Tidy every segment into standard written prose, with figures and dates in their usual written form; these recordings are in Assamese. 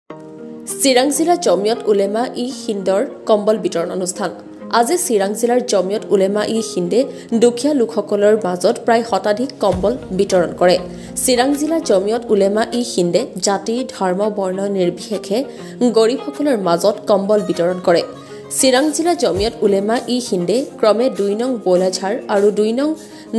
চিৰাং জিলা জমিয়ত উলেমা ই হিন্দৰ কম্বল বিতৰণ অনুষ্ঠান আজি চিৰাং জিলাৰ জমিয়ত উলেমা ই হিন্দে দুখীয়া লোকসকলৰ মাজত প্ৰায় শতাধিক কম্বল বিতৰণ কৰে। চিৰাং জিলা জমিয়ত উলেমা ই হিন্দে জাতি ধৰ্ম বৰ্ণ নিৰ্বিশেষে গৰীবসকলৰ মাজত কম্বল বিতৰণ কৰে। চিৰাং জিলা জমিয়ত উলেমা ই হিন্দে ক্ৰমে 2 নং বৈলাঝাৰ আৰু 2 নং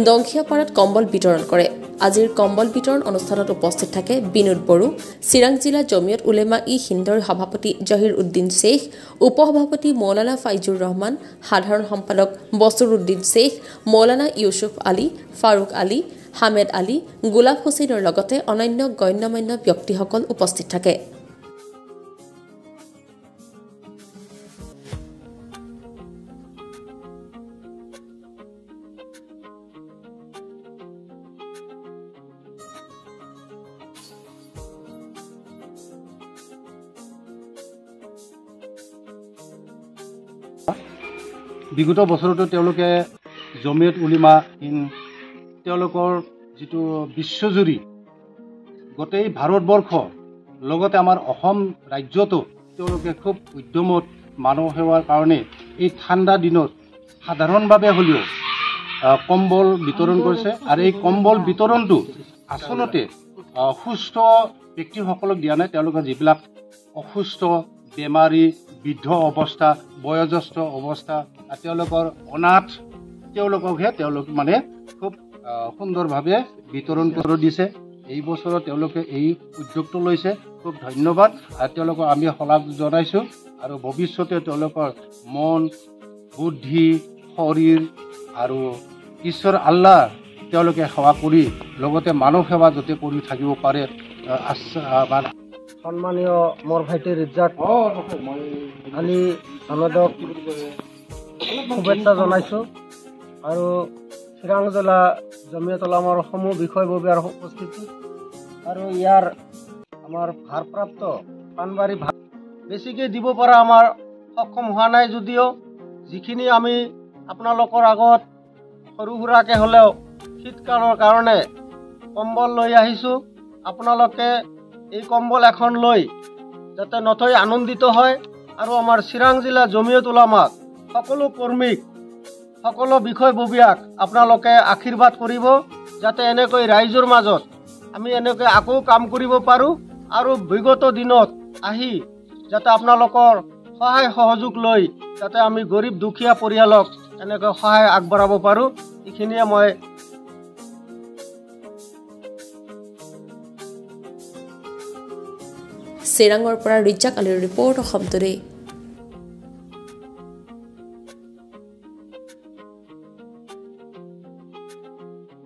দংখিয়াপাৰাত কম্বল বিতৰণ কৰে। আজিৰ কম্বল বিতৰণ অনুষ্ঠানত উপস্থিত থাকে বিনোদ বড়ো, চিৰাং জিলা জমিয়ত উলেমা ই হিন্দৰ সভাপতি জহিৰ উদ্দিন শেখ, উপসভাপতি মৌলানা ফাইজুৰ ৰহমান, সাধাৰণ সম্পাদক বছৰ উদ্দিন শেখ, মৌলানা ইউসুফ আলী, ফাৰুক আলী, হামেদ আলী, গোলাপ হুছেইনৰ লগতে অন্যান্য গণ্যমান্য ব্যক্তিসকল উপস্থিত থাকে। বিগত বছৰতো তেওঁলোকে জমিয়ত উলেমা তেওঁলোকৰ যিটো বিশ্বজুৰি গোটেই ভাৰতবৰ্ষ লগতে আমাৰ অসম ৰাজ্যতো তেওঁলোকে খুব উদ্যমত মানৱ সেৱাৰ কাৰণে এই ঠাণ্ডা দিনত সাধাৰণভাৱে হ'লেও কম্বল বিতৰণ কৰিছে। আৰু এই কম্বল বিতৰণটো আচলতে সুস্থ ব্যক্তিসকলক দিয়া নাই, তেওঁলোকৰ যিবিলাক অসুস্থ বেমাৰী বৃদ্ধ অৱস্থা বয়োজ্যেষ্ঠ অৱস্থা তেওঁলোকৰ অনাথ তেওঁলোককহে তেওঁলোক মানে খুব সুন্দৰভাৱে বিতৰণ কৰি দিছে। এই বছৰত তেওঁলোকে এই উদ্যোগটো লৈছে, খুব ধন্যবাদ আৰু তেওঁলোকক আমি শলাগ জনাইছোঁ। আৰু ভৱিষ্যতে তেওঁলোকৰ মন বুদ্ধি শৰীৰ আৰু ঈশ্বৰ আল্লাহ তেওঁলোকে সেৱা কৰি লগতে মানৱ সেৱা যাতে কৰি থাকিব পাৰে। সন্মানীয় মোৰ ভাইটি ৰিজাক আলী আহমেদক শুভেচ্ছা জনাইছোঁ আৰু চিৰাং জিলা জমিয়ত উলেমাৰ সমূহ বিষয়ববীয়াৰ উপস্থিতি আৰু ইয়াৰ আমাৰ ভাৰপ্ৰাপ্ত পানবাৰী বেছিকৈ দিব পৰা আমাৰ সক্ষম হোৱা নাই, যদিও যিখিনি আমি আপোনালোকৰ আগত সৰু সুৰাকৈ হ'লেও শীতকালৰ কাৰণে কম্বল লৈ আহিছোঁ। আপোনালোকে এই কম্বল এখন লৈ যাতে নথৈ আনন্দিত হয় আৰু আমাৰ চিৰাং জিলা জমিয়ত উলেমাক সকলো কৰ্মীক সকলো বিষয়ববীয়াক আপোনালোকে আশীৰ্বাদ কৰিব, যাতে এনেকৈ ৰাইজৰ মাজত আমি এনেকৈ আকৌ কাম কৰিব পাৰোঁ আৰু বিগত দিনত আহি যাতে আপোনালোকৰ সহায় সহযোগ লৈ যাতে আমি গৰীব দুখীয়া পৰিয়ালক এনেকৈ সহায় আগবঢ়াব পাৰোঁ। এইখিনিয়ে মই চিৰাঙৰ পৰা ৰিজাক আলীৰ ৰিপৰ্ট অসম টুডে।